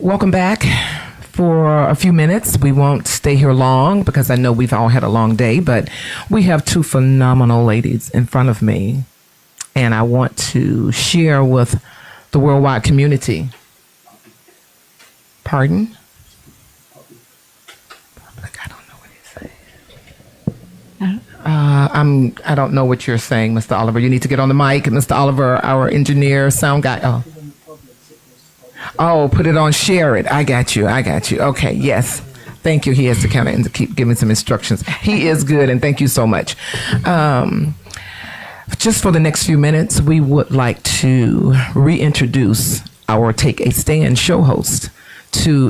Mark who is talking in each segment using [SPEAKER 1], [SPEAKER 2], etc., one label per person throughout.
[SPEAKER 1] Welcome back. For a few minutes, we won't stay here long because I know we've all had a long day, but we have two phenomenal ladies in front of me, and I want to share with the worldwide community. Pardon? I don't know what he's saying. I don't know what you're saying, Mr. Oliver. You need to get on the mic. Mr. Oliver, our engineer, sound guy. Oh, put it on, share it. I got you. Okay, yes. Thank you. He has to kind of keep giving some instructions. He is good, and thank you so much. Just for the next few minutes, we would like to reintroduce our Take a Stand show host, to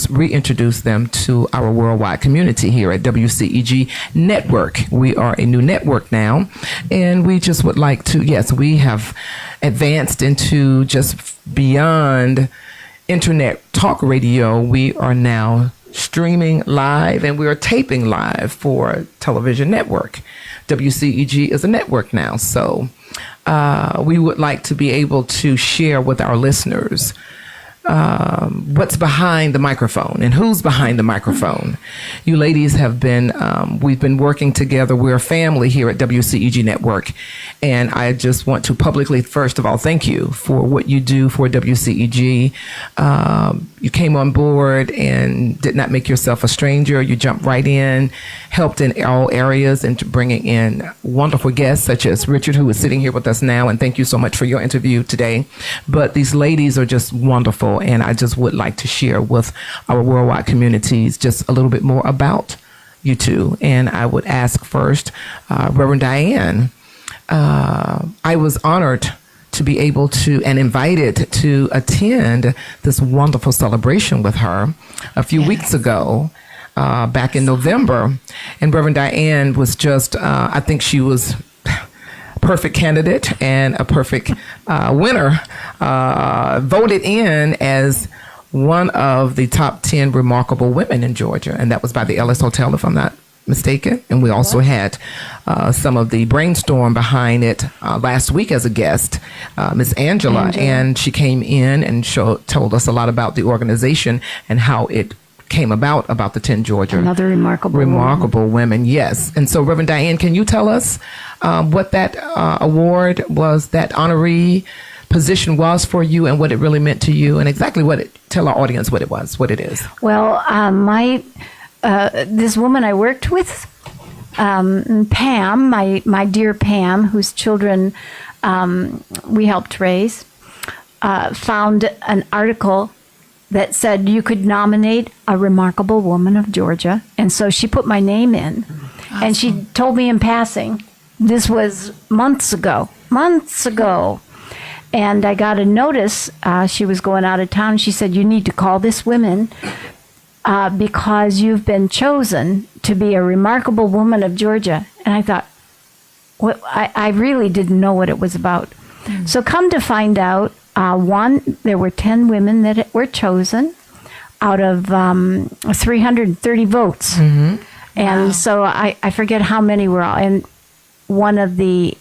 [SPEAKER 1] reintroduce them to our worldwide community here at WCEG Network. We are a new network now, and we just would like to, yes, we have advanced into just beyond internet talk radio. We are now streaming live, and we are taping live for television network. WCEG is a network now, so we would like to be able to share with our listeners what's behind the microphone and who's behind the microphone. You ladies have been, we've been working together. We're a family here at WCEG Network. And I just want to publicly, first of all, thank you for what you do for WCEG. You came on board and did not make yourself a stranger. You jumped right in, helped in all areas, and bringing in wonderful guests such as Richard, who is sitting here with us now. And thank you so much for your interview today. But these ladies are just wonderful. And I just would like to share with our worldwide communities just a little bit more about you two. And I would ask first, Reverend Diane, I was honored to be able to and invited to attend this wonderful celebration with her a few weeks ago, back in November. And Reverend Diane was just, I think she was perfect candidate and a perfect winner, voted in as one of the top 10 remarkable women in Georgia. And that was by the Ellis Hotel, if I'm not mistaken. And we also had some of the brainstorm behind it last week as a guest, Miss Angela. And she came in and told us a lot about the organization and how it came about the 10 Georgia.
[SPEAKER 2] Another remarkable
[SPEAKER 1] women, yes. And so, Reverend Diane, can you tell us what that award was, that honoree position was for you, and what it really meant to you, and exactly tell our audience what it is.
[SPEAKER 2] Well, this woman I worked with, Pam, my dear Pam, whose children we helped raise, found an article that said you could nominate a remarkable woman of Georgia. And so she put my name in. Awesome. And she told me in passing, this was months ago. And I got a notice, she was going out of town. She said, you need to call this woman because you've been chosen to be a remarkable woman of Georgia. And I thought, well, I really didn't know what it was about. Mm-hmm. So come to find out, there were 10 women that were chosen out of 330 votes. Mm-hmm. And wow. So I forget how many were all. And one of the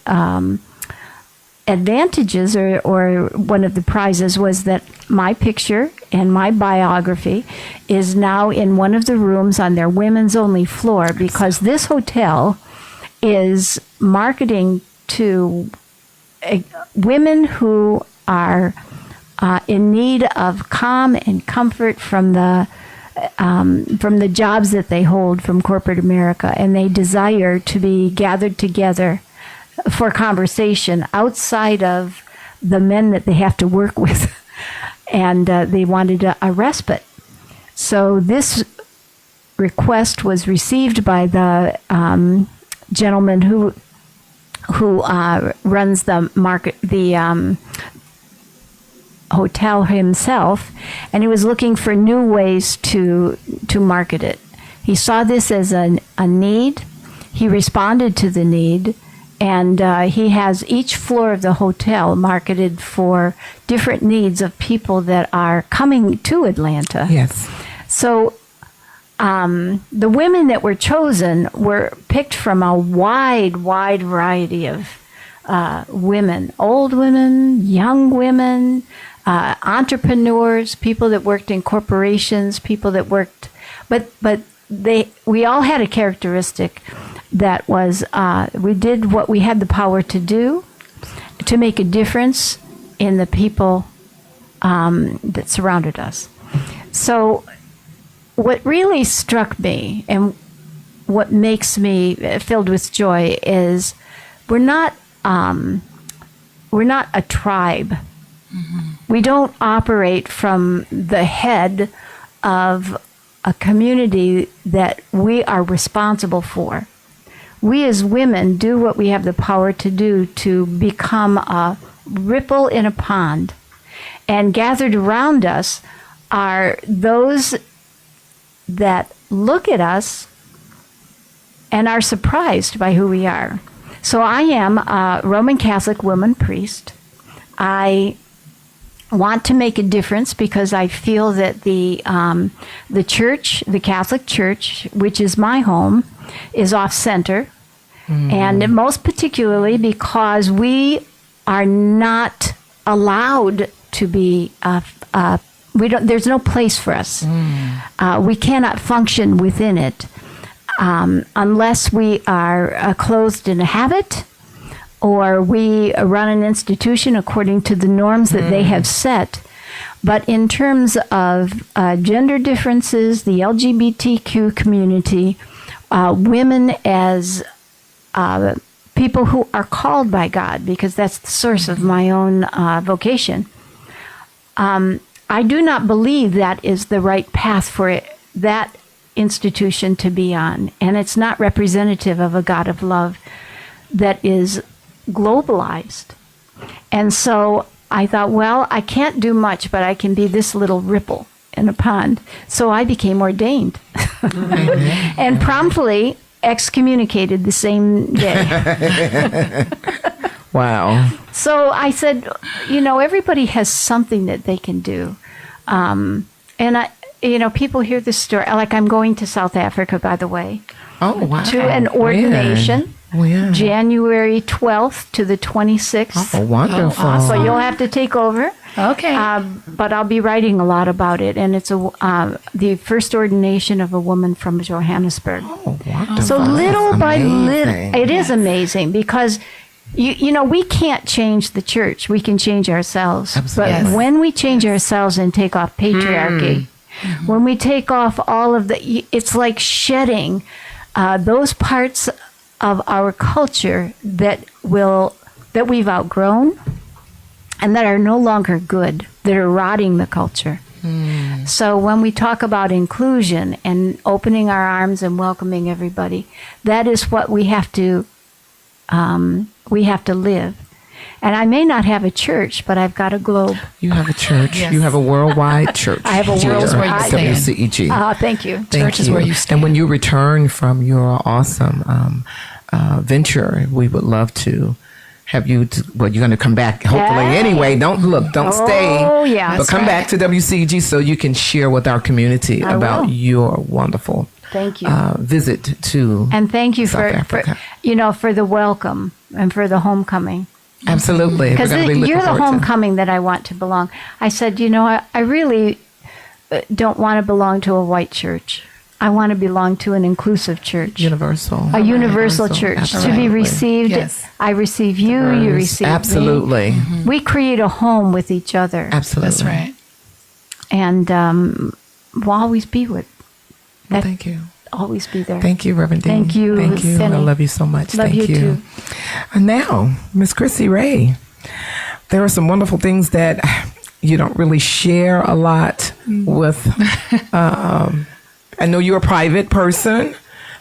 [SPEAKER 2] advantages or one of the prizes was that my picture and my biography is now in one of the rooms on their women's only floor, because this hotel is marketing to women who are in need of calm and comfort from the jobs that they hold from corporate America, and they desire to be gathered together for conversation outside of the men that they have to work with, and they wanted a respite. So this request was received by the gentleman who runs the hotel himself, and he was looking for new ways to market it. He saw this as a need. He responded to the need, and he has each floor of the hotel marketed for different needs of people that are coming to Atlanta.
[SPEAKER 1] Yes.
[SPEAKER 2] So the women that were chosen were picked from a wide variety of women, old women, young women, entrepreneurs, people that worked in corporations, people that worked, but we all had a characteristic that was we did what we had the power to do to make a difference in the people that surrounded us. So what really struck me and what makes me filled with joy is we're not a tribe. Mm-hmm. We don't operate from the head of a community that we are responsible for. We as women do what we have the power to do to become a ripple in a pond. And gathered around us are those that look at us and are surprised by who we are. So I am a Roman Catholic woman priest. I want to make a difference because I feel that the church, the Catholic Church, which is my home, is off center. And most particularly because we are not allowed to be, there's no place for us. We cannot function within it unless we are clothed in a habit or we run an institution according to the norms that they have set. But in terms of gender differences, the LGBTQ community, women as people who are called by God, because that's the source of my own vocation, I do not believe that is the right path for that institution to be on. And it's not representative of a God of love that is globalized. And so I thought, well, I can't do much, but I can be this little ripple in a pond. So I became ordained and promptly excommunicated the same day.
[SPEAKER 1] Wow.
[SPEAKER 2] So I said, everybody has something that they can do. And people hear this story, like I'm going to South Africa, by the way.
[SPEAKER 1] Oh, wow.
[SPEAKER 2] To an ordination.
[SPEAKER 1] When?
[SPEAKER 2] January 12th to the 26th.
[SPEAKER 1] Oh, wonderful.
[SPEAKER 2] So you'll have to take over.
[SPEAKER 3] Okay.
[SPEAKER 2] But I'll be writing a lot about it. And it's the first ordination of a woman from Johannesburg.
[SPEAKER 1] Oh, wonderful.
[SPEAKER 2] So little by little, it is
[SPEAKER 3] Yes.
[SPEAKER 2] amazing because, we can't change the church. We can change ourselves.
[SPEAKER 1] Absolutely.
[SPEAKER 2] But
[SPEAKER 3] Yes.
[SPEAKER 2] when we change ourselves and take off patriarchy, when we take off all of it's like shedding those parts of our culture that we've outgrown and that are no longer good, that are rotting the culture. So when we talk about inclusion and opening our arms and welcoming everybody, that is what we have to live. And I may not have a church, but I've got a globe.
[SPEAKER 1] You have a church.
[SPEAKER 3] Yes.
[SPEAKER 1] You have a worldwide church.
[SPEAKER 2] I have a
[SPEAKER 1] here
[SPEAKER 2] worldwide
[SPEAKER 1] at
[SPEAKER 3] stand.
[SPEAKER 1] WCEG.
[SPEAKER 2] Thank you.
[SPEAKER 1] Thank
[SPEAKER 3] Church is
[SPEAKER 1] you.
[SPEAKER 3] where you stand.
[SPEAKER 1] And when you return from your awesome venture, we would love to have you. You're going to come back hopefully
[SPEAKER 2] Hey.
[SPEAKER 1] anyway. Don't stay.
[SPEAKER 2] Oh, yeah.
[SPEAKER 1] But come
[SPEAKER 3] right.
[SPEAKER 1] back to WCEG so you can share with our community
[SPEAKER 2] I
[SPEAKER 1] about
[SPEAKER 2] will.
[SPEAKER 1] your wonderful
[SPEAKER 2] Thank you.
[SPEAKER 1] visit to
[SPEAKER 2] And thank you
[SPEAKER 1] South
[SPEAKER 2] for
[SPEAKER 1] Africa.
[SPEAKER 2] for the welcome and for the homecoming.
[SPEAKER 1] Absolutely.
[SPEAKER 2] Because
[SPEAKER 1] We're gonna be looking
[SPEAKER 2] you're the
[SPEAKER 1] forward to it.
[SPEAKER 2] homecoming that I want to belong. I said, I really don't want to belong to a white church. I want to belong to an inclusive church.
[SPEAKER 1] Universal.
[SPEAKER 2] A universal church. To be
[SPEAKER 1] Absolutely.
[SPEAKER 2] received.
[SPEAKER 3] Yes.
[SPEAKER 2] I receive you, you receive
[SPEAKER 1] Absolutely.
[SPEAKER 2] me. We create a home with each other.
[SPEAKER 1] Absolutely.
[SPEAKER 3] That's right.
[SPEAKER 2] And we'll always be with.
[SPEAKER 1] Well, thank you.
[SPEAKER 2] Always be there.
[SPEAKER 1] Thank you, Reverend Dean.
[SPEAKER 2] Thank you,
[SPEAKER 1] Thank you. I
[SPEAKER 2] Cindy.
[SPEAKER 1] love you so much.
[SPEAKER 2] Love
[SPEAKER 1] Thank
[SPEAKER 2] you too.
[SPEAKER 1] And now, Miss CrissyRey, there are some wonderful things that you don't really share a lot with. I know you're a private person,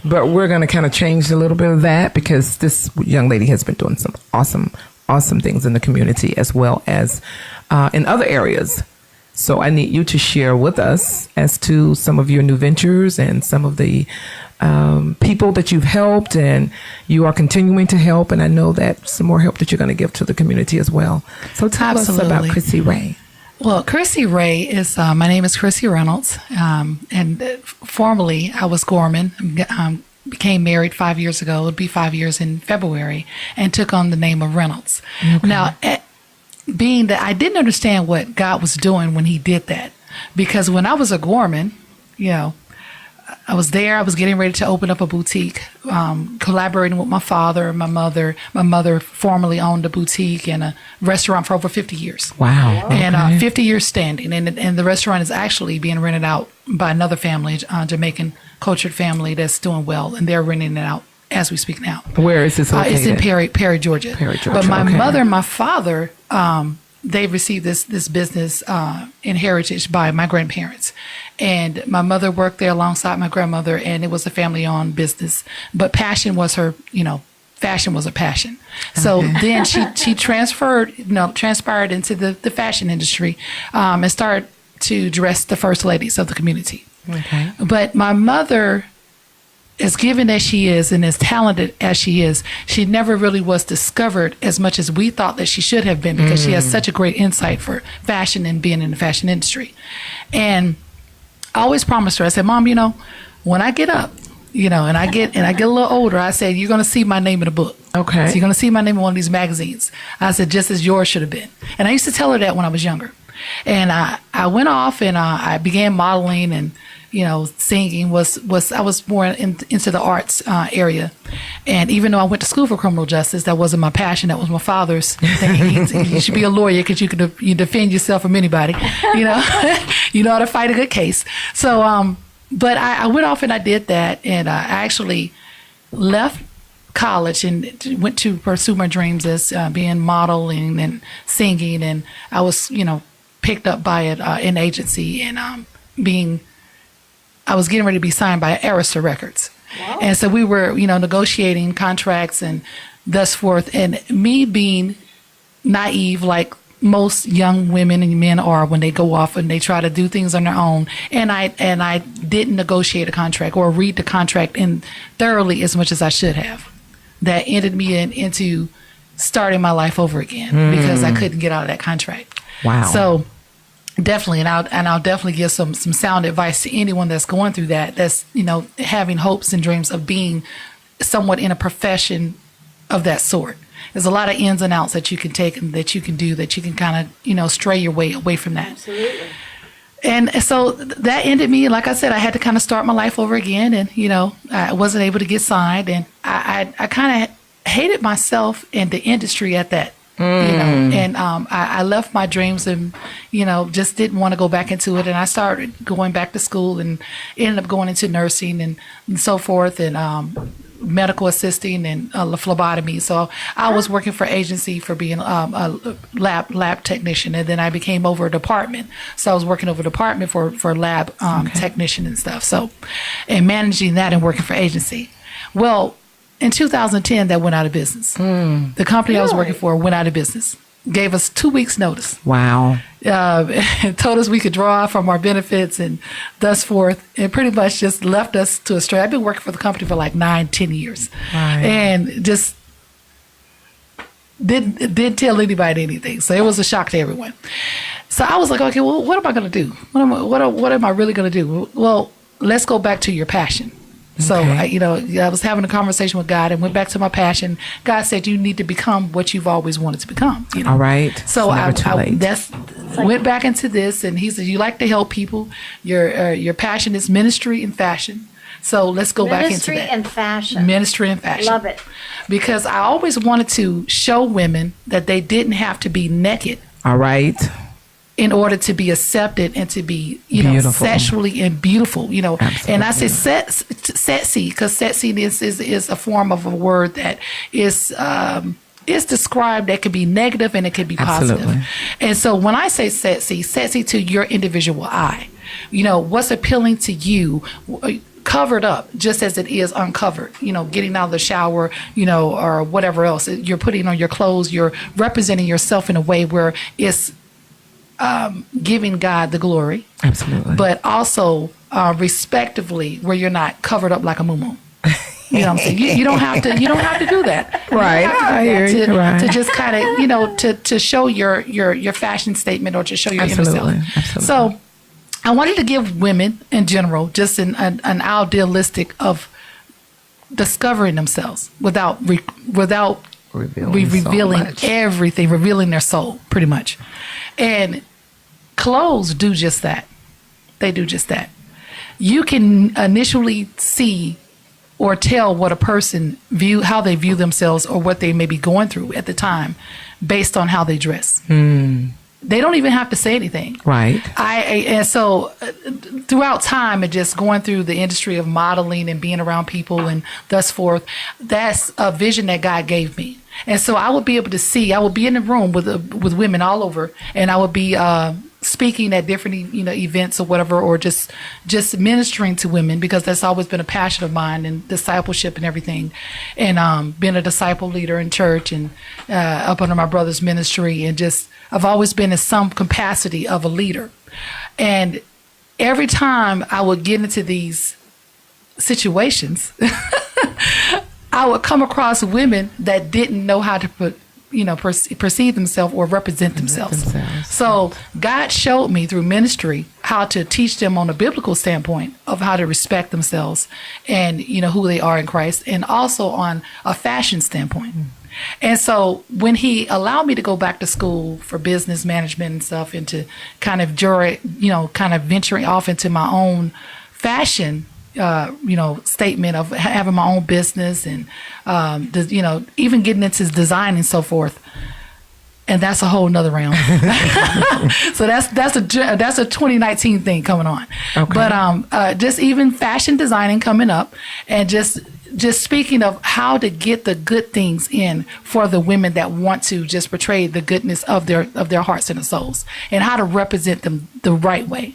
[SPEAKER 1] but we're going to kind of change a little bit of that because this young lady has been doing some awesome things in the community as well as in other areas. So I need you to share with us as to some of your new ventures and some of the people that you've helped and you are continuing to help. And I know that some more help that you're going to give to the community as well. So tell us about
[SPEAKER 3] Absolutely.
[SPEAKER 1] CrissyRey.
[SPEAKER 3] Well, CrissyRey is, my name is Crissy Reynolds. And formerly I was Gorman. Became married 5 years ago. It would be 5 years in February and took on the name of Reynolds.
[SPEAKER 1] Okay.
[SPEAKER 3] Now, being that I didn't understand what God was doing when he did that. Because when I was a Gorman, you know, I was there, I was getting ready to open up a boutique, collaborating with my father and my mother. My mother formerly owned a boutique and a restaurant for over 50 years.
[SPEAKER 1] Wow.
[SPEAKER 3] And 50 years standing. And the restaurant is actually being rented out by another family, Jamaican cultured family that's doing well. And they're renting it out as we speak now.
[SPEAKER 1] Where is this located?
[SPEAKER 3] It's in Perry, Georgia.
[SPEAKER 1] Perry, Georgia.
[SPEAKER 3] But my
[SPEAKER 1] okay.
[SPEAKER 3] mother and my father, they received this business in heritage by my grandparents. And my mother worked there alongside my grandmother, and it was a family-owned business. But passion was her, you know, fashion was a passion. So then she transpired into the fashion industry and started to dress the first ladies of the community.
[SPEAKER 1] Okay.
[SPEAKER 3] But my mother, as given as she is and as talented as she is, she never really was discovered as much as we thought that she should have been, because she has such a great insight for fashion and being in the fashion industry. And I always promised her, I said, Mom, you know, when I get up, you know, and I get a little older, I said, you're going to see my name in a book.
[SPEAKER 1] Okay.
[SPEAKER 3] So you're going to see my name in one of these magazines. I said, just as yours should have been. And I used to tell her that when I was younger. And I went off and I began modeling and, you know, singing I was more into the arts area. And even though I went to school for criminal justice, that wasn't my passion. That was my father's thing. You should be a lawyer because you defend yourself from anybody. You know, you know how to fight a good case. So, but I went off and I did that. And I actually left college and went to pursue my dreams as being modeling and singing. And I was, you know, picked up by an agency and I was getting ready to be signed by Arista Records. Wow. And so we were, you know, negotiating contracts and thus forth. And me being naive, like most young women and men are when they go off and they try to do things on their own. And I didn't negotiate a contract or read the contract in thoroughly as much as I should have. That ended me into starting my life over again because I couldn't get out of that contract.
[SPEAKER 1] Wow.
[SPEAKER 3] So definitely, and I'll definitely give some sound advice to anyone that's going through that, that's, you know, having hopes and dreams of being somewhat in a profession of that sort. There's a lot of ins and outs that you can take and that you can do, that you can kind of, you know, stray your way away from that.
[SPEAKER 2] Absolutely.
[SPEAKER 3] And so that ended me. Like I said, I had to kind of start my life over again, and, you know, I wasn't able to get signed, and I kind of hated myself and the industry at that. You know, and I left my dreams and, you know, just didn't want to go back into it. And I started going back to school and ended up going into nursing and so forth, and medical assisting and phlebotomy. So I was working for agency for being a lab technician, and then I became over a department. So I was working over a department for lab technician and stuff. So, and managing that and working for agency. Well, in 2010, that went out of business. The company I was working for went out of business. Gave us 2 weeks notice.
[SPEAKER 1] Wow.
[SPEAKER 3] Told us we could draw from our benefits and thus forth, and pretty much just left us to a stray. I've been working for the company for like 9-10 years. Right. And just didn't tell anybody anything. So it was a shock to everyone. So I was like, okay, well, what am I going to do? What am I really going to do? Well, let's go back to your passion. So, I was having a conversation with God and went back to my passion. God said, you need to become what you've always wanted to become. You know?
[SPEAKER 1] All right.
[SPEAKER 3] So I went back into this, and he said, you like to help people. Your passion is ministry and fashion. So let's go back into that.
[SPEAKER 2] Ministry and fashion.
[SPEAKER 3] Ministry and fashion.
[SPEAKER 2] Love it.
[SPEAKER 3] Because I always wanted to show women that they didn't have to be naked.
[SPEAKER 1] All right.
[SPEAKER 3] In order to be accepted and to be, you know,
[SPEAKER 1] Beautiful.
[SPEAKER 3] sexually and beautiful, you know.
[SPEAKER 1] Absolutely.
[SPEAKER 3] And I say sexy because sexiness is a form of a word that is described, that could be negative and it could be positive.
[SPEAKER 1] Absolutely.
[SPEAKER 3] And so when I say sexy to your individual eye, you know, what's appealing to you, covered up just as it is uncovered, you know, getting out of the shower, you know, or whatever else. You're putting on your clothes, you're representing yourself in a way where it's giving God the glory. Absolutely. But also respectively, where you're not covered up like a muumuu. You know what I'm saying? You don't have to do that.
[SPEAKER 1] Right. I hear you. Right.
[SPEAKER 3] To just kind of, you know, to show your fashion statement or to show your inner self.
[SPEAKER 1] Absolutely.
[SPEAKER 3] So I wanted to give women in general just an idealistic of discovering themselves without revealing everything, revealing their soul, pretty much. And clothes do just that. They do just that. You can initially see or tell what a person how they view themselves or what they may be going through at the time based on how they dress. They don't even have to say anything.
[SPEAKER 1] Right.
[SPEAKER 3] And so throughout time and just going through the industry of modeling and being around people and thus forth, that's a vision that God gave me. And so I would be able to see, I would be in the room with women all over, and I would be speaking at different events or whatever, or just ministering to women, because that's always been a passion of mine, and discipleship and everything, and being a disciple leader in church and up under my brother's ministry, and just I've always been in some capacity of a leader. And every time I would get into these situations, I would come across women that didn't know how to perceive themselves or represent themselves. So God showed me through ministry how to teach them on a biblical standpoint of how to respect themselves and who they are in Christ, and also on a fashion standpoint. And so when he allowed me to go back to school for business management and stuff, and to kind of venturing off into my own fashion statement of having my own business, and even getting into design and so forth, and that's a whole nother round. So that's a 2019 thing coming on. Okay. But just even fashion designing coming up, and just speaking of how to get the good things in for the women that want to just portray the goodness of their hearts and their souls, and how to represent them the right way.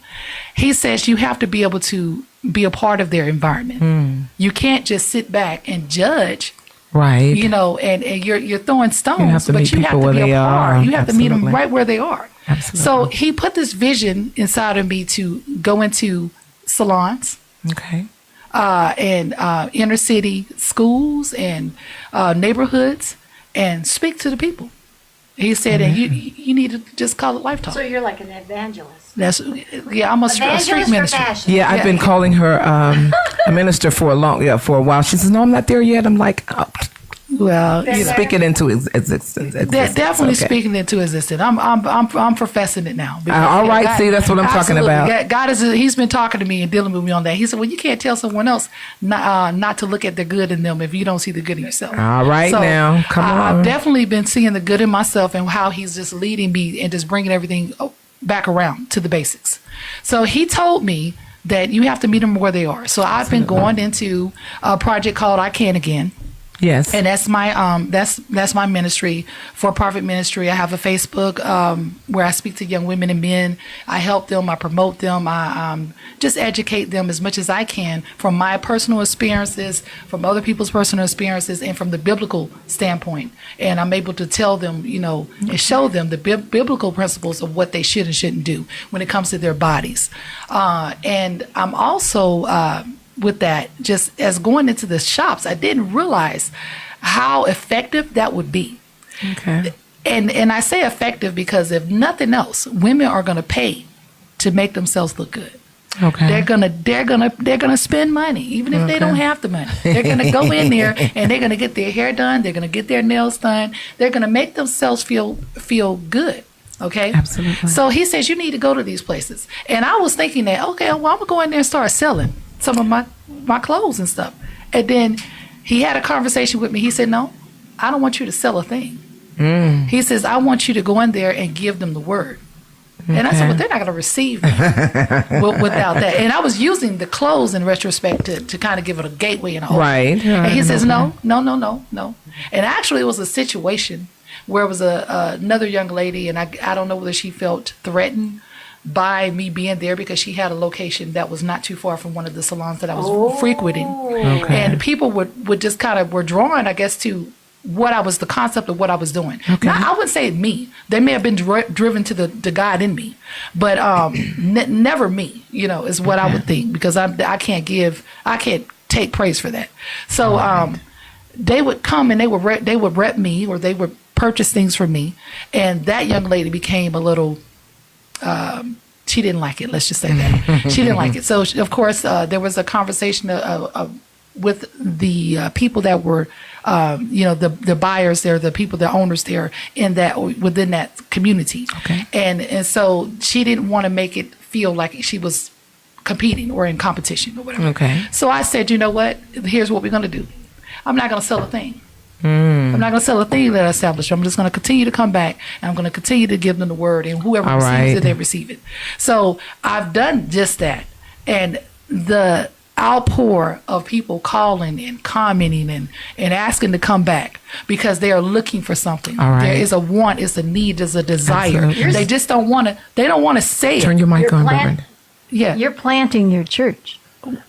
[SPEAKER 3] He says you have to be able to be a part of their environment. You can't just sit back and judge. Right. And you're throwing stones, but you have to be a part. You have to meet them right where they are. Absolutely. So he put this vision inside of me to go into salons. Okay. And inner city schools and neighborhoods, and speak to the people. He said, and you need to just call it Life Talk.
[SPEAKER 2] So you're like an evangelist.
[SPEAKER 3] I'm a street minister.
[SPEAKER 1] Yeah, I've been calling her a minister for a while. She says, "No, I'm not there yet." I'm like, oh. Well, speaking into existence.
[SPEAKER 3] Definitely speaking into existence. I'm professing it now.
[SPEAKER 1] All right, God, see, that's what I'm talking about.
[SPEAKER 3] God he's been talking to me and dealing with me on that. He said, well, you can't tell someone else not to look at the good in them if you don't see the good in yourself. All right, so now, come on. I've definitely been seeing the good in myself, and how he's just leading me and just bringing everything back around to the basics. So he told me that you have to meet them where they are. So I've been going into a project called I Can Again. Yes, and that's my ministry, for-profit ministry. I have a Facebook where I speak to young women and men. I help them, I promote them, I just educate them as much as I can from my personal experiences, from other people's personal experiences, and from the biblical standpoint. And I'm able to tell them, and show them the biblical principles of what they should and shouldn't do when it comes to their bodies. And I'm also with that, just as going into the shops, I didn't realize how effective that would be. Okay. And I say effective because if nothing else, women are going to pay to make themselves look good. Okay. They're gonna spend money, even if they don't have the money. They're gonna go in there and they're gonna get their hair done. They're gonna get their nails done. They're gonna make themselves feel good. Okay. Absolutely. So he says you need to go to these places, and I was thinking that I'm gonna go in there and start selling some of my clothes and stuff. And then he had a conversation with me. He said, no, I don't want you to sell a thing. He says, I want you to go in there and give them the word. Okay. And I said, well, they're not going to receive me without that. And I was using the clothes in retrospect to kind of give it a gateway and a whole. Right. And he says, no. And actually it was a situation where it was another young lady, and I don't know whether she felt threatened by me being there, because she had a location that was not too far from one of the salons that I was frequenting. Okay. And people would just kind of were drawn, I guess, to the concept of what I was doing. Okay. Now, I wouldn't say me. They may have been driven to the God in me, but never me, is what I would think, because I can't take praise for that. So they would come and they would rep me, or they would purchase things from me, and that young lady became a little she didn't like it. Let's just say that. She didn't like it. So, of course, there was a conversation the people that were, the buyers there, the people, the owners there within that community.
[SPEAKER 1] Okay.
[SPEAKER 3] And so she didn't want to make it feel like she was competing or in competition or whatever.
[SPEAKER 1] Okay.
[SPEAKER 3] So I said, you know what? Here's what we're going to do. I'm not going to sell a thing. I'm not going to sell a thing that I established. I'm just going to continue to come back, and I'm going to continue to give them the word, and whoever receives it, they receive it. So I've done just that. And the outpour of people calling and commenting and asking to come back because they are looking for something.
[SPEAKER 1] All right.
[SPEAKER 3] There is a want, it's a need, there's a desire.
[SPEAKER 1] Absolutely.
[SPEAKER 3] They just don't want to, they don't want to say it.
[SPEAKER 1] Turn your mic on, Reverend.
[SPEAKER 3] Yeah.
[SPEAKER 2] You're planting your church.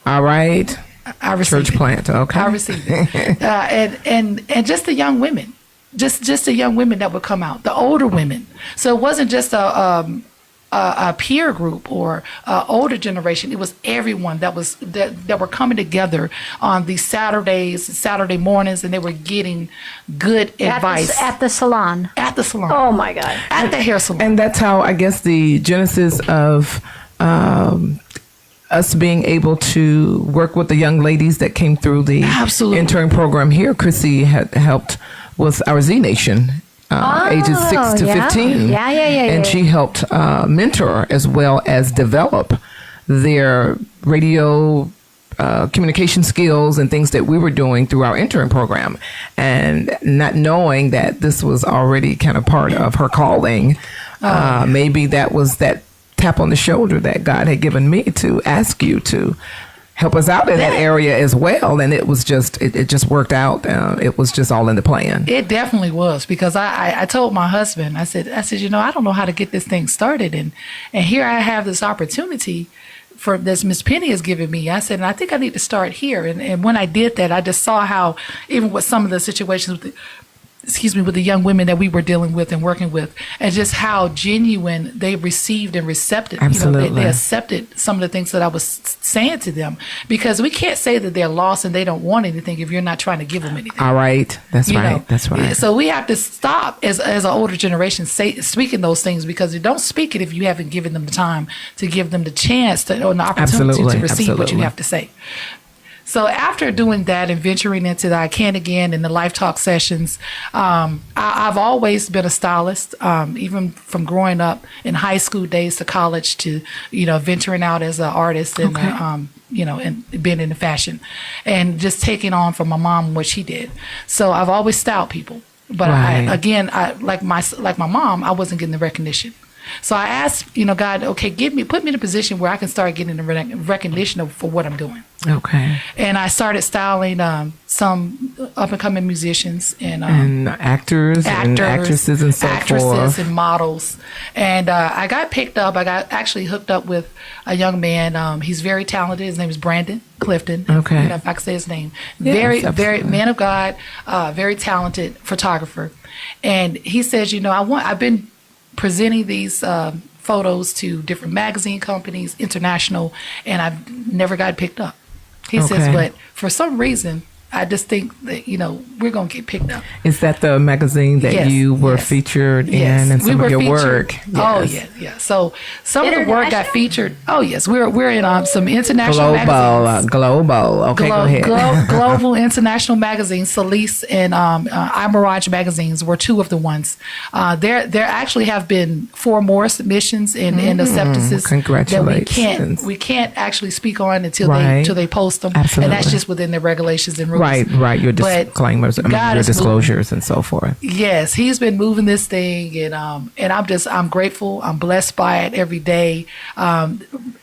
[SPEAKER 1] All right.
[SPEAKER 3] I received
[SPEAKER 1] Church
[SPEAKER 3] it.
[SPEAKER 1] plant. Okay.
[SPEAKER 3] I received it. And just the young women, just the young women that would come out, the older women. So it wasn't just a peer group or older generation. It was everyone that were coming together on these Saturday mornings, and they were getting good advice
[SPEAKER 2] At the salon.
[SPEAKER 3] at the salon.
[SPEAKER 2] Oh, my God.
[SPEAKER 3] At the hair salon.
[SPEAKER 1] And that's how I guess the genesis of us being able to work with the young ladies that came through the
[SPEAKER 3] Absolutely.
[SPEAKER 1] intern program here. Chrissy had helped with our Z Nation. Ages 6 to 15.
[SPEAKER 2] Yeah.
[SPEAKER 1] And she helped mentor as well as develop their radio communication skills and things that we were doing through our intern program. And not knowing that this was already kind of part of her calling, maybe that was that tap on the shoulder that God had given me to ask you to help us out in that area as well. And it was just, it just worked out. It was just all in the plan.
[SPEAKER 3] It definitely was, because I told my husband, I said, I don't know how to get this thing started. And here I have this opportunity for this Miss Penny has given me. I said, and I think I need to start here. And when I did that, I just saw how, even with some of the situations with the young women that we were dealing with and working with, and just how genuine they received and accepted.
[SPEAKER 1] Absolutely.
[SPEAKER 3] They accepted some of the things that I was saying to them, because we can't say that they're lost and they don't want anything if you're not trying to give them anything.
[SPEAKER 1] All right. That's right.
[SPEAKER 3] know?
[SPEAKER 1] That's right.
[SPEAKER 3] So we have to stop as an older generation speaking those things, because you don't speak it if you haven't given them the time to give them the chance or the opportunity to receive what you have to say. So after doing that and venturing into the I Can Again and the Life Talk sessions, I've always been a stylist, even from growing up in high school days to college to, venturing out as an artist and, and being in the fashion and just taking on from my mom what she did. So I've always styled people. But
[SPEAKER 1] Right.
[SPEAKER 3] like my mom, I wasn't getting the recognition. So I asked, God, okay, put me in a position where I can start getting the recognition for what I'm doing.
[SPEAKER 1] Okay.
[SPEAKER 3] And I started styling some up and coming musicians and
[SPEAKER 1] actors and actresses and so forth.
[SPEAKER 3] and models. And I got picked up. I got actually hooked up with a young man. He's very talented. His name is Brandon Clifton.
[SPEAKER 1] Okay.
[SPEAKER 3] If I could say his name.
[SPEAKER 1] Yes,
[SPEAKER 3] Very
[SPEAKER 1] absolutely.
[SPEAKER 3] man of God. Very talented photographer. And he says, I've been presenting these photos to different magazine companies, international, and I've never got picked up. He says,
[SPEAKER 1] Okay.
[SPEAKER 3] but for some reason, I just think that, we're going to get picked up.
[SPEAKER 1] Is that the magazine that
[SPEAKER 3] Yes,
[SPEAKER 1] you were
[SPEAKER 3] yes.
[SPEAKER 1] featured
[SPEAKER 3] Yes,
[SPEAKER 1] in and
[SPEAKER 3] we
[SPEAKER 1] some
[SPEAKER 3] were
[SPEAKER 1] of your
[SPEAKER 3] featured.
[SPEAKER 1] work?
[SPEAKER 3] Oh,
[SPEAKER 1] Yes.
[SPEAKER 3] yeah. So some of the work got
[SPEAKER 2] International?
[SPEAKER 3] featured. Oh, yes. We're in some international magazines.
[SPEAKER 1] Global. Okay, go ahead.
[SPEAKER 3] Global international magazines, Solis and iMirage magazines were two of the ones. There actually have been 4 more submissions and acceptances
[SPEAKER 1] Congratulations.
[SPEAKER 3] that we can't actually speak on until
[SPEAKER 1] Right.
[SPEAKER 3] they post them.
[SPEAKER 1] Absolutely.
[SPEAKER 3] And that's just within the regulations and rules.
[SPEAKER 1] Right. Your
[SPEAKER 3] But
[SPEAKER 1] disclaimers,
[SPEAKER 3] God
[SPEAKER 1] your
[SPEAKER 3] is
[SPEAKER 1] disclosures and so forth.
[SPEAKER 3] Yes, he's been moving this thing, and I'm grateful. I'm blessed by it every day. I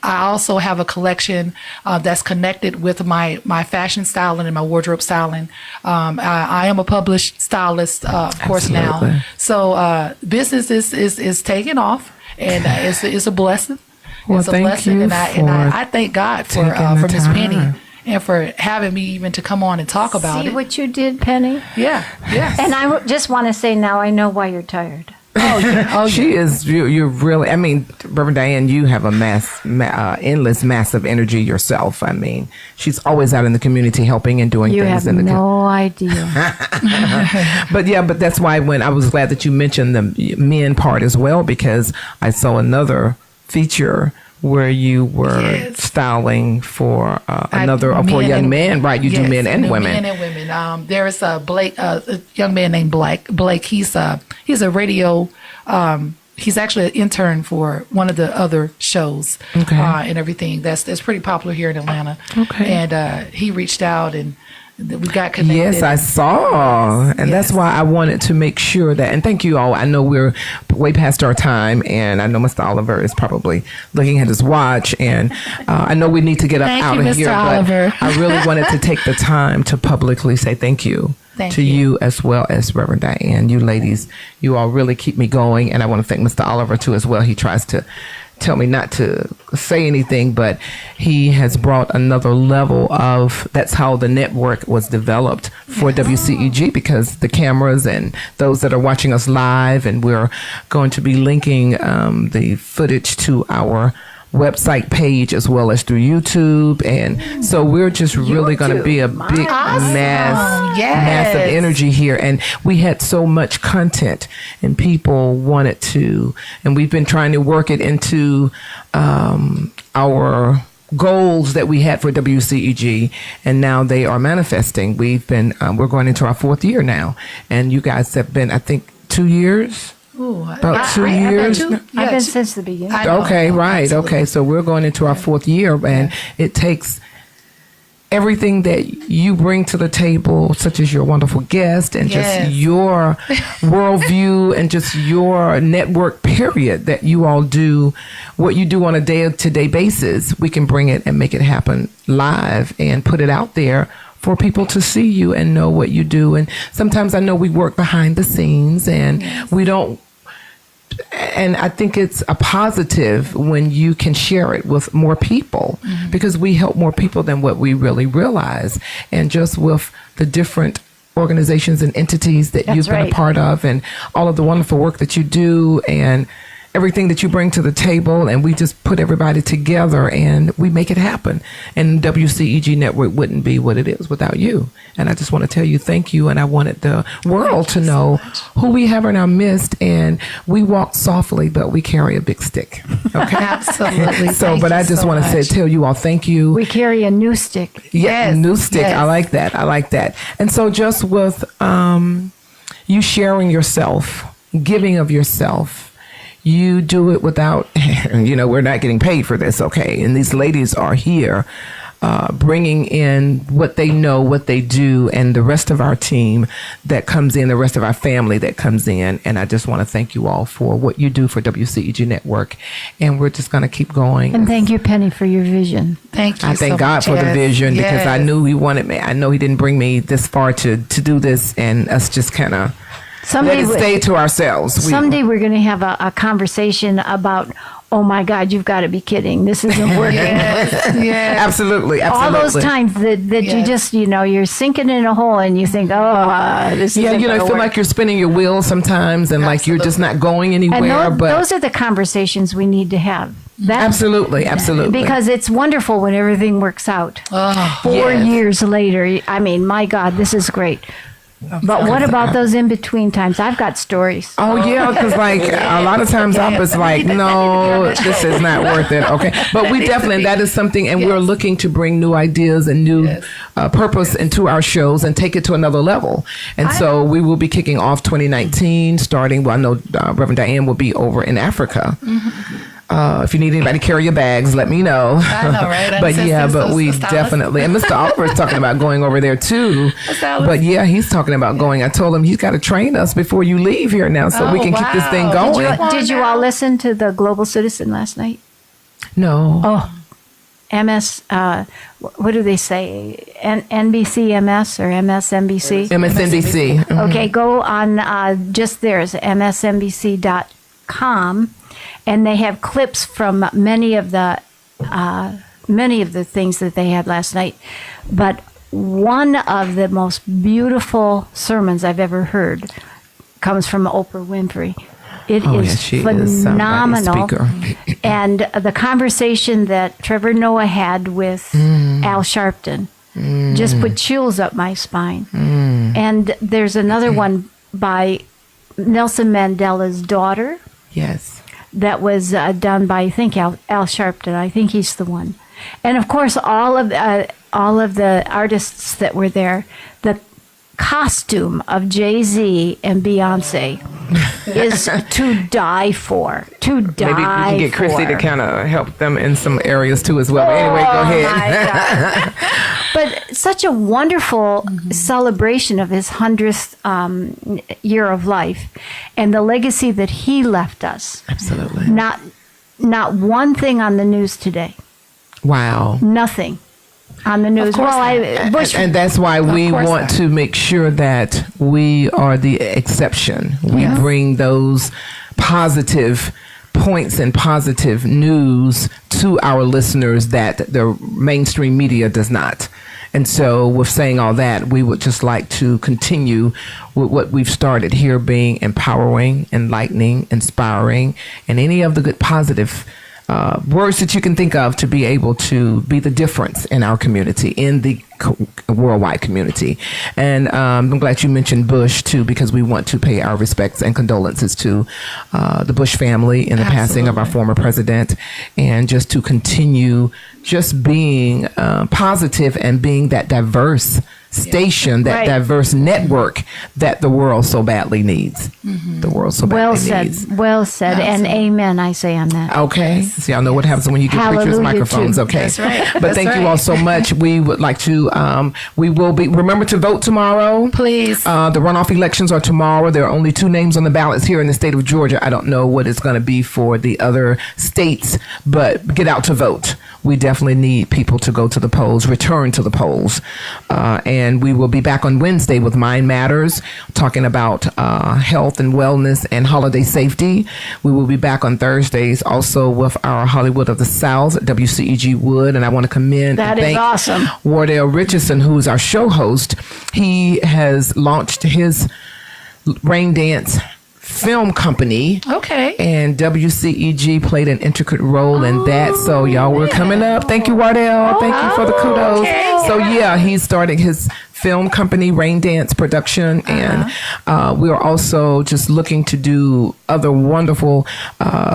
[SPEAKER 3] also have a collection that's connected with my fashion styling and my wardrobe styling. I am a published stylist, of course,
[SPEAKER 1] Absolutely.
[SPEAKER 3] now. So business is taking off, and it's a blessing.
[SPEAKER 1] Well,
[SPEAKER 3] It's a
[SPEAKER 1] thank
[SPEAKER 3] blessing,
[SPEAKER 1] you
[SPEAKER 3] and
[SPEAKER 1] for
[SPEAKER 3] I thank God for
[SPEAKER 1] taking the
[SPEAKER 3] Miss Penny
[SPEAKER 1] time.
[SPEAKER 3] and for having me even to come on and talk about
[SPEAKER 2] See
[SPEAKER 3] it.
[SPEAKER 2] what you did, Penny?
[SPEAKER 3] Yeah.
[SPEAKER 2] And I just want to say now I know why you're tired.
[SPEAKER 3] Oh yeah.
[SPEAKER 1] She is. You're really. I mean, Reverend Diane, you have a endless, massive energy yourself. I mean, she's always out in the community helping and doing
[SPEAKER 2] You
[SPEAKER 1] things.
[SPEAKER 2] have no idea.
[SPEAKER 1] But that's why when I was glad that you mentioned the men part as well, because I saw another feature where you were styling for for a young man, right? You do men and women.
[SPEAKER 3] Men and women. There is a young man named Blake. He's a radio. He's actually an intern for one of the other shows and everything. That's pretty popular here in Atlanta. Okay. And he reached out and we got connected.
[SPEAKER 1] Yes, I saw. And that's why I wanted to make sure that, and thank you all. I know we're way past our time, and I know Mr. Oliver is probably looking at his watch, and I know we need to get out of
[SPEAKER 3] Mr.
[SPEAKER 1] here,
[SPEAKER 3] Oliver.
[SPEAKER 1] but I really wanted to take the time to publicly say thank you. To you as well as Reverend Diane. You ladies, you all really keep me going. And I want to thank Mr. Oliver too as well. He tries to tell me not to say anything, but he has brought another level of, that's how the network was developed for WCEG, because the cameras and those that are watching us live, and we're going to be linking the footage to our website page as well as through YouTube, and so we're just really going to be a big massive energy here, and we had so much content and people wanted to, and we've been trying to work it into our goals that we had for WCEG, and now they are manifesting. We're going into our 4th year now, and you guys have been, I think, 2 years.
[SPEAKER 3] Ooh,
[SPEAKER 1] about 2 years.
[SPEAKER 2] I've been since the beginning.
[SPEAKER 1] Okay, right.
[SPEAKER 3] Absolutely.
[SPEAKER 1] Okay, so we're going into our 4th year, and it takes everything that you bring to the table, such as your wonderful guest and just your worldview and just your network, period, that you all do, what you do on a day-to-day basis. We can bring it and make it happen live and put it out there for people to see you and know what you do. And sometimes I know we work behind the scenes and we don't, and I think it's a positive when you can share it with more people, because we help more people than what we really realize. And just with the different organizations and entities that you've been a part of, and all of the wonderful work that you do, and everything that you bring to the table, and we just put everybody together and we make it happen. And WCEG Network wouldn't be what it is without you. And I just want to tell you thank you, and I wanted the world to know who we have in our midst, and we walk softly, but we carry a big stick. Okay?
[SPEAKER 3] Absolutely.
[SPEAKER 1] So, but I just want to tell you all thank you.
[SPEAKER 2] We carry a new stick.
[SPEAKER 1] New stick. I like that. I like that. And so just with you sharing yourself, giving of yourself, you do it without, we're not getting paid for this, okay? And these ladies are here bringing in what they know, what they do, and the rest of our team that comes in, the rest of our family that comes in. And I just want to thank you all for what you do for WCEG Network. And we're just going to keep going.
[SPEAKER 2] And thank you, Penny, for your vision.
[SPEAKER 3] Thank you.
[SPEAKER 1] I thank God for the vision, because I knew He wanted me. I know He didn't bring me this far to do this, and us just kind of let it stay to ourselves.
[SPEAKER 2] Someday we're going to have a conversation about, oh my God, you've got to be kidding. This isn't working.
[SPEAKER 1] Absolutely.
[SPEAKER 2] All those times that you just, you're sinking in a hole and you think, this is
[SPEAKER 1] I feel like you're spinning your wheels sometimes, and like you're just not going anywhere.
[SPEAKER 2] And those are the conversations we need to have.
[SPEAKER 1] Absolutely.
[SPEAKER 2] Because it's wonderful when everything works out. 4 years later, I mean, my God, this is great. But what about those in-between times? I've got stories.
[SPEAKER 1] Because like a lot of times I'm just like, no, this is not worth it. Okay. But we definitely, that is something, and we're looking to bring new ideas and new purpose into our shows and take it to another level. And so we will be kicking off 2019 starting, I know Reverend Diane will be over in Africa. If you need anybody to carry your bags, let me know.
[SPEAKER 3] I know, right?
[SPEAKER 1] but we definitely, and Mr. Oliver is talking about going over there too. But he's talking about going. I told him he's got to train us before you leave here now, so we can keep this thing going.
[SPEAKER 2] Did you all listen to the Global Citizen last night?
[SPEAKER 1] No.
[SPEAKER 2] MS, what do they say? NBC MS or MSNBC?
[SPEAKER 1] MSNBC. Mm-hmm.
[SPEAKER 2] Okay, go on just there's msnbc.com. And they have clips from many of the things that they had last night. But one of the most beautiful sermons I've ever heard comes from Oprah Winfrey. It is phenomenal. And the conversation that Trevor Noah had with Al Sharpton just put chills up my spine. And there's another one by Nelson Mandela's daughter.
[SPEAKER 1] Yes.
[SPEAKER 2] that was done by, I think, Al Sharpton. I think he's the one. And of course, all of the artists that were there, the costume of Jay-Z and Beyonce is to die for. To die
[SPEAKER 1] Maybe we can get Chrissy to kind of help them in some areas too as well. But anyway, go ahead.
[SPEAKER 2] My God. But such a wonderful celebration of his 100th year of life and the legacy that he left us.
[SPEAKER 1] Absolutely.
[SPEAKER 2] Not one thing on the news today.
[SPEAKER 1] Wow.
[SPEAKER 2] Nothing on the news.
[SPEAKER 1] And that's why we want to make sure that we are the exception. We bring those positive points and positive news to our listeners that the mainstream media does not. And so with saying all that, we would just like to continue with what we've started here, being empowering, enlightening, inspiring, and any of the good positive words that you can think of to be able to be the difference in our community, in the worldwide community. And I'm glad you mentioned Bush too, because we want to pay our respects and condolences to the Bush family in the passing of our former president, and just to continue just being positive and being that diverse station, that diverse network that the world so badly needs. The world so badly needs.
[SPEAKER 2] Well said. And amen, I say on that.
[SPEAKER 1] Okay. So y'all know what happens when you get preachers' microphones.
[SPEAKER 2] Too.
[SPEAKER 1] Okay.
[SPEAKER 3] That's right.
[SPEAKER 1] But thank you all so much. We would like to, we will be, remember to vote tomorrow.
[SPEAKER 3] Please.
[SPEAKER 1] The runoff elections are tomorrow. There are only 2 names on the ballots here in the state of Georgia. I don't know what it's going to be for the other states, but get out to vote. We definitely need people to go to the polls, return to the polls. And we will be back on Wednesday with Mind Matters, talking about health and wellness and holiday safety. We will be back on Thursdays also with our Hollywood of the South, WCEG Wood. And I want to commend and thank
[SPEAKER 2] awesome.
[SPEAKER 1] Wardell Richardson, who is our show host. He has launched his Rain Dance film company.
[SPEAKER 3] Okay.
[SPEAKER 1] And WCEG played an intricate role in that. So y'all were coming up. Thank you, Wardell. Thank you for the kudos.
[SPEAKER 3] Okay.
[SPEAKER 1] So yeah, he's starting his film company, Rain Dance Production. And we are also just looking to do other wonderful,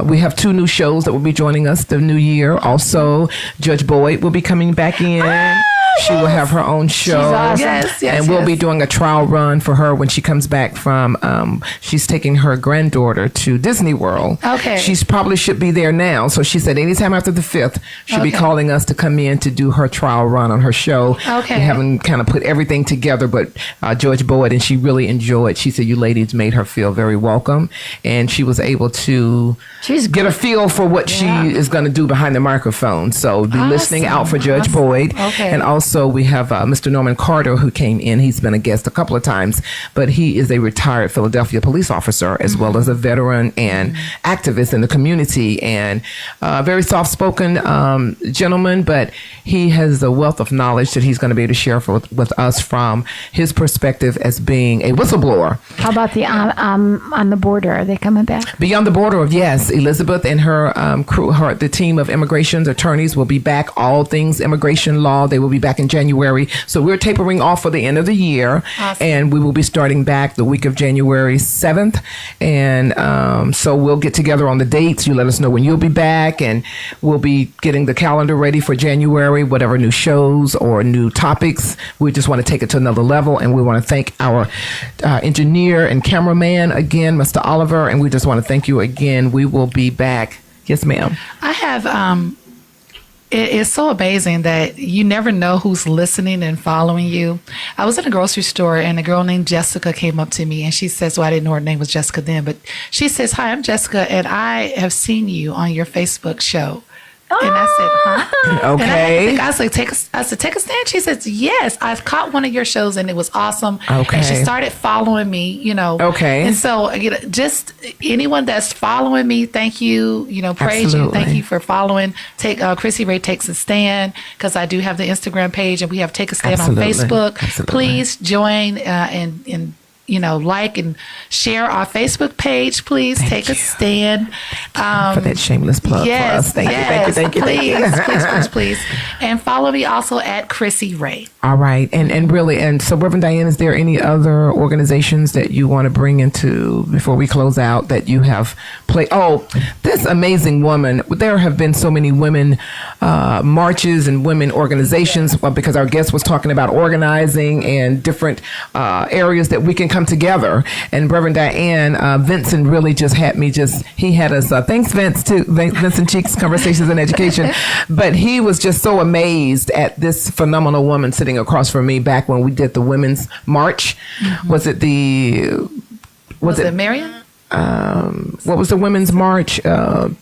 [SPEAKER 1] we have 2 new shows that will be joining us the new year. Also, Judge Boyd will be coming back in. She will have her own show.
[SPEAKER 2] She's awesome.
[SPEAKER 3] Yes,
[SPEAKER 1] and we'll be doing a trial run for her when she comes back from, she's taking her granddaughter to Disney World.
[SPEAKER 3] Okay.
[SPEAKER 1] She's probably should be there now. So she said anytime after the 5th, she'll be calling us to come in to do her trial run on her show.
[SPEAKER 3] Okay.
[SPEAKER 1] We haven't kind of put everything together, but George Boyd, and she really enjoyed. She said you ladies made her feel very welcome. And she was able to get a feel for what she is going to do behind the microphone. So be listening out for Judge Boyd.
[SPEAKER 3] Okay.
[SPEAKER 1] And also we have Mr. Norman Carter, who came in. He's been a guest a couple of times, but he is a retired Philadelphia police officer as well as a veteran and activist in the community, and very soft-spoken gentleman, but he has a wealth of knowledge that he's going to be able to share with us from his perspective as being a whistleblower.
[SPEAKER 2] How about the on the border? Are they coming back?
[SPEAKER 1] Beyond the Border, yes. Elizabeth and her crew, the team of immigration attorneys will be back. All things immigration law. They will be back in January. So we're tapering off for the end of the year.
[SPEAKER 3] Awesome.
[SPEAKER 1] And we will be starting back the week of January 7th. And so we'll get together on the dates. You let us know when you'll be back, and we'll be getting the calendar ready for January, whatever new shows or new topics. We just want to take it to another level. And we want to thank our engineer and cameraman again, Mr. Oliver. And we just want to thank you again. We will be back. Yes, ma'am.
[SPEAKER 3] I have, it's so amazing that you never know who's listening and following you. I was in a grocery store and a girl named Jessica came up to me and she says, well, I didn't know her name was Jessica then, but she says, hi, I'm Jessica and I have seen you on your Facebook show. And I said, huh?
[SPEAKER 1] Okay.
[SPEAKER 3] And I said, take a stand. She says, yes, I've caught one of your shows and it was awesome.
[SPEAKER 1] Okay.
[SPEAKER 3] And she started following me, you know.
[SPEAKER 1] Okay.
[SPEAKER 3] And so, you know, just anyone that's following me, thank you, you know, praise
[SPEAKER 1] Absolutely.
[SPEAKER 3] you. Thank you for following. CrissyRey Takes a Stand, because I do have the Instagram page and we have Take a Stand
[SPEAKER 1] Absolutely.
[SPEAKER 3] on Facebook.
[SPEAKER 1] Absolutely.
[SPEAKER 3] Please join and like and share our Facebook page, please. Take a stand.
[SPEAKER 1] For that shameless plug for us. Thank you.
[SPEAKER 3] Please. And follow me also at CrissyRey.
[SPEAKER 1] All right. And really, and so Reverend Diane, is there any other organizations that you want to bring into before we close out that you have played? Oh, this amazing woman. There have been so many women marches and women organizations, because our guest was talking about organizing and different areas that we can come together. And Reverend Diane, Vincent really just had me he had us, thanks Vince too, Vincent Cheeks, Conversations in Education. But he was just so amazed at this phenomenal woman sitting across from me back when we did the Women's March. Mm-hmm. Was it
[SPEAKER 3] Marion?
[SPEAKER 1] What was the Women's March?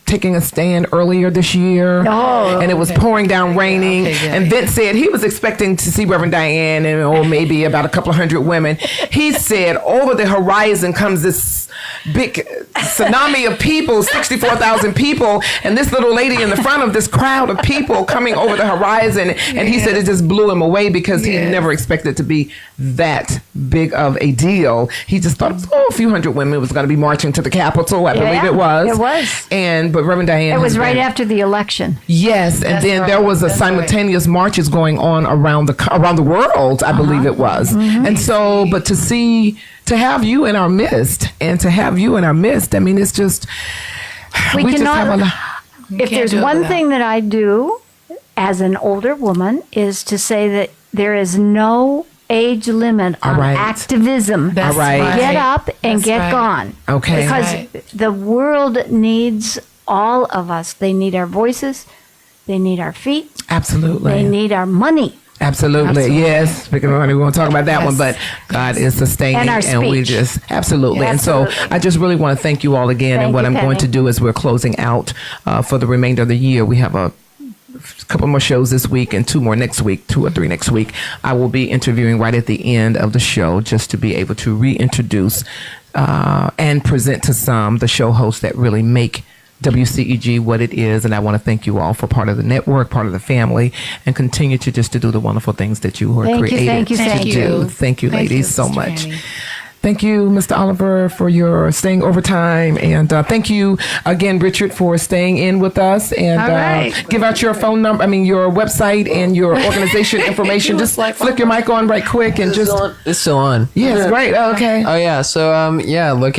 [SPEAKER 1] Taking a stand earlier this year.
[SPEAKER 2] Oh,
[SPEAKER 1] and it was pouring down, raining. And Vince said he was expecting to see Reverend Diane and maybe about a couple of hundred women. He said over the horizon comes this big tsunami of people, 64,000 people, and this little lady in the front of this crowd of people coming over the horizon. And he said it just blew him away because he never expected it to be that big of a deal. He just thought a few hundred women was going to be marching to the Capitol. I believe it was.
[SPEAKER 2] It was.
[SPEAKER 1] But Reverend Diane.
[SPEAKER 2] It was right after the election.
[SPEAKER 1] Yes, and then there was a simultaneous marches going on around the world. I believe it was. Mm-hmm. And so, but to have you in our midst, I mean, it's just
[SPEAKER 2] we cannot. If there's one thing that I do as an older woman is to say that there is no age limit on activism.
[SPEAKER 3] That's right.
[SPEAKER 2] Get up and get gone.
[SPEAKER 1] Okay.
[SPEAKER 2] Because the world needs all of us. They need our voices. They need our feet.
[SPEAKER 1] Absolutely.
[SPEAKER 2] They need our money.
[SPEAKER 1] Absolutely. Yes. Speaking of money, we won't talk about that one, but God is sustaining.
[SPEAKER 2] And our speech.
[SPEAKER 1] We just, absolutely. And so I just really want to thank you all again. And what I'm going to do is we're closing out for the remainder of the year. We have a couple more shows this week and 2 or 3 next week. I will be interviewing right at the end of the show just to be able to reintroduce and present to some the show hosts that really make WCEG what it is. And I want to thank you all for part of the network, part of the family, and continue to do the wonderful things that you are created to do. Thank you, ladies, so much. Annie. Thank you, Mr. Oliver, for your staying overtime. And thank you again, Richard, for staying in with us. And give out your phone number, your website and your organization information. Just flick your mic on right quick and
[SPEAKER 4] It's still on.
[SPEAKER 1] Yes, great. Oh, okay.
[SPEAKER 4] Oh, yeah. So, look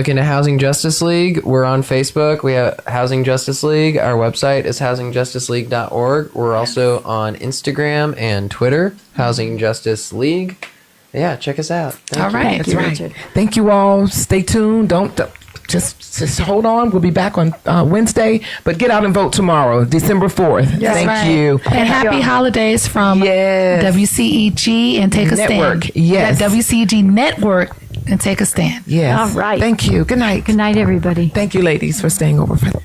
[SPEAKER 4] into Housing Justice League. We're on Facebook. We have Housing Justice League. Our website is housingjusticeleague.org. We're also on Instagram and Twitter, Housing Justice League. Yeah, check us out.
[SPEAKER 3] All right.
[SPEAKER 1] Thank you, Richard. Thank you all. Stay tuned. Don't just hold on. We'll be back on Wednesday, but get out and vote tomorrow, December 4th.
[SPEAKER 3] Yes,
[SPEAKER 1] Thank you.
[SPEAKER 3] And happy holidays from WCEG and Take a
[SPEAKER 1] Network.
[SPEAKER 3] Stand.
[SPEAKER 1] Yes.
[SPEAKER 3] WCEG Network and Take a Stand.
[SPEAKER 1] Yes.
[SPEAKER 2] All right.
[SPEAKER 1] Thank you. Good night.
[SPEAKER 2] Good night, everybody.
[SPEAKER 1] Thank you, ladies, for staying over for